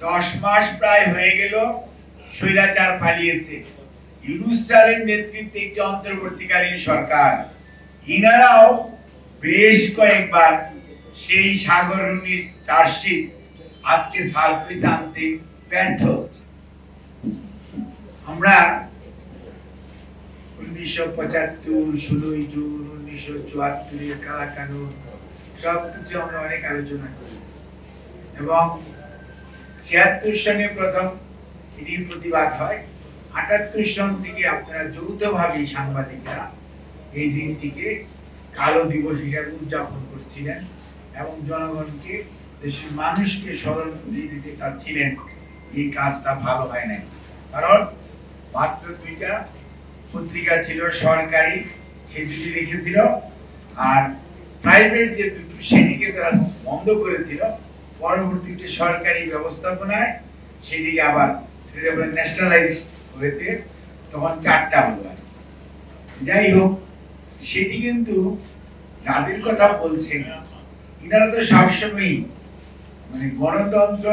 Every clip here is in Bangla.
10 মাস প্রায় হয়ে গেল স্বৈরাচার পালিয়েছে। ইউনূস স্যারের নেতৃত্বে একটি অন্তর্বর্তীকালীন সরকার, ইনারাও বেশ কয়েকবার সেই সাগররুনির চার্জশিট আজকে সারফেসে আনতে ব্যর্থ হচ্ছে। আমরা 1975 16 জুন 1974 এর কালা কানুন সবকিছু আমরা অনেক আলোচনা করেছি এবং 76 সনে প্রথম এটির প্রতিবাদ হয়। 78 সন থেকে আপনারা যৌথভাবে সাংবাদিকরা এই দিনটিকে কালো দিবস হিসাবে উদযাপন করছিলেন এবং জনগণকে, দেশের মানুষকে স্মরণ করিয়ে দিতে চাচ্ছিলেন। এই কাজটা ভালো হয় নাই, কারণ মাত্র 2টা পত্রিকা ছিল সরকারি, সেই দুটি রেখেছিল, আর প্রাইভেট যে দুটো সেটিকে তারা বন্ধ করেছিল। পরবর্তীতে সরকারি ব্যবস্থাপনায় সেটিকে আবার ন্যাশনালাইজ হয়েছে, তখন 4টা হলো। যাই হোক, সেটি কিন্তু যাদের কথা বলছেন ইনারা তো সবসময়ই মানে গণতন্ত্র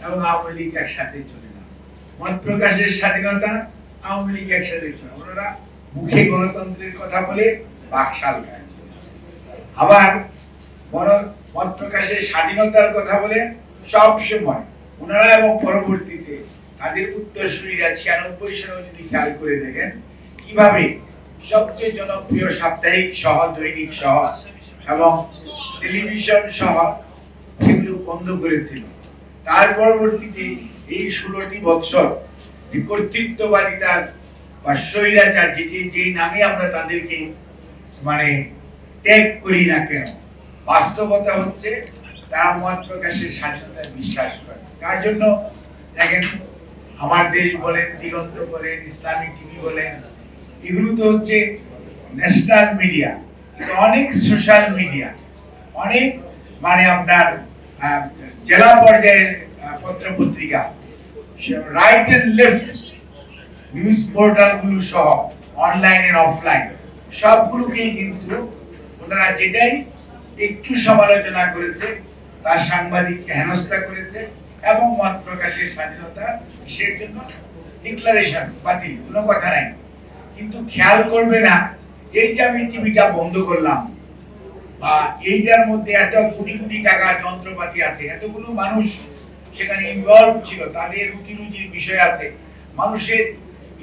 এবং আওয়ামী লীগ একসাথে চলে না, মত প্রকাশের স্বাধীনতা আওয়ামী লীগ একসাথে চলে। ওনারা মুখে গণতন্ত্রের কথা বলে বাকশাল গায়, আবার মত প্রকাশের স্বাধীনতার কথা বলে সব সময় ওনারা এবং পরবর্তীতে তাদের উত্তরসূরিরা 96 সনেও যদি খেয়াল করে দেখেন কিভাবে সবচেয়ে জনপ্রিয় সাপ্তাহিক সহ, দৈনিক সহ এবং টেলিভিশন সহ সেগুলো বন্ধ করেছিল। তার পরবর্তীতে এই 16টি বছর যে কর্তৃত্ববাদিতার বা স্বৈরাচার, যেই নামে আমরা তাদেরকে মানে ট্যাগ করি না কেন, বাস্তবতা হচ্ছে তারা মত প্রকাশের স্বাধীনতায় বিশ্বাস করে। তার জন্য দেখেন আমার দেশ বলেন, দিগন্ত বলেন, ইসলামিক টিভি বলেন, এগুলো তো হচ্ছে ন্যাশনাল মিডিয়া, কিন্তু অনেক সোশ্যাল মিডিয়া, অনেক মানে আপনার জেলা পর্যায়ের পত্র পত্রিকা, রাইট এন্ড লেফট নিউজ পোর্টালগুলো সহ অনলাইন এন্ড অফলাইন সবগুলোকেই কিন্তু ওনারা যেটাই একটু সমালোচনা করেছে তার সাংবাদিককে হেনস্থা করেছে এবং মত প্রকাশের স্বাধীনতা কিসের জন্য ডিক্লারেশন বাতিল, কোনো কথা নাই। কিন্তু খেয়াল করবে না এই যে আমি টিভিটা বন্ধ করলাম বা এইটার মধ্যে এত কোটি কোটি টাকার যন্ত্রপাতি আছে, এতগুলো মানুষ সেখানে ইনভলভ ছিল, তাদের রুটি রুজির বিষয় আছে, মানুষের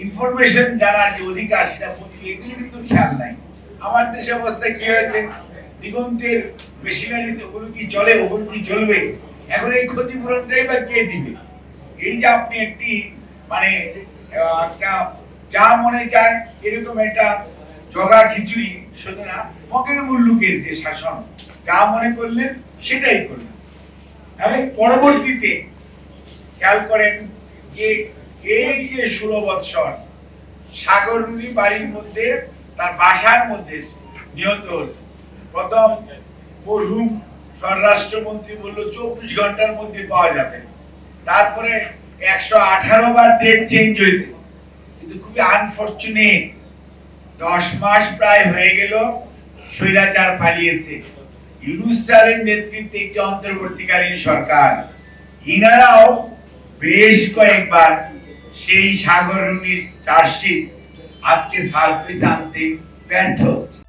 ইনফরমেশন জানার যে অধিকার সেটা এগুলো কিন্তু খেয়াল নাই। আমার দেশে অবস্থা কি হয়েছে, দিগন্তের মেশিনারিজ ওগুলো কি চলে, ওগুলো কি চলবে, এখন এই ক্ষতিপূরণটাই বা কে দিবে? এই যে আপনি একটি মানে একটা যা মনে চায় এরকম একটা জগা খিচুড়ি, সুতরাং মকের মুল্লুকের যে শাসন, যা মনে করলেন সেটাই করলেন। এবং পরবর্তীতে খেয়াল করেন যে এই যে 16 বছর সাগররুনি বাড়ির মধ্যে, তার বাসার মধ্যে নিহত হল। প্রথম মরহুম স্বরাষ্ট্রমন্ত্রী বলল 24 ঘন্টার মধ্যে পাওয়া যাবে, তারপরে 118 বার ডেট চেঞ্জ হয়েছে, কিন্তু খুবই আনফরচুনেট 10 মাস প্রায় হয়ে গেল স্বৈরাচার পালিয়েছে। ইউনূস স্যারের নেতৃত্বে একটি অন্তর্বর্তীকালীন সরকার, ইনারাও বেশ কয়েকবার সেই সাগররুনির চার্জশিট আজকে সারফেসে আনতে ব্যর্থ হচ্ছে।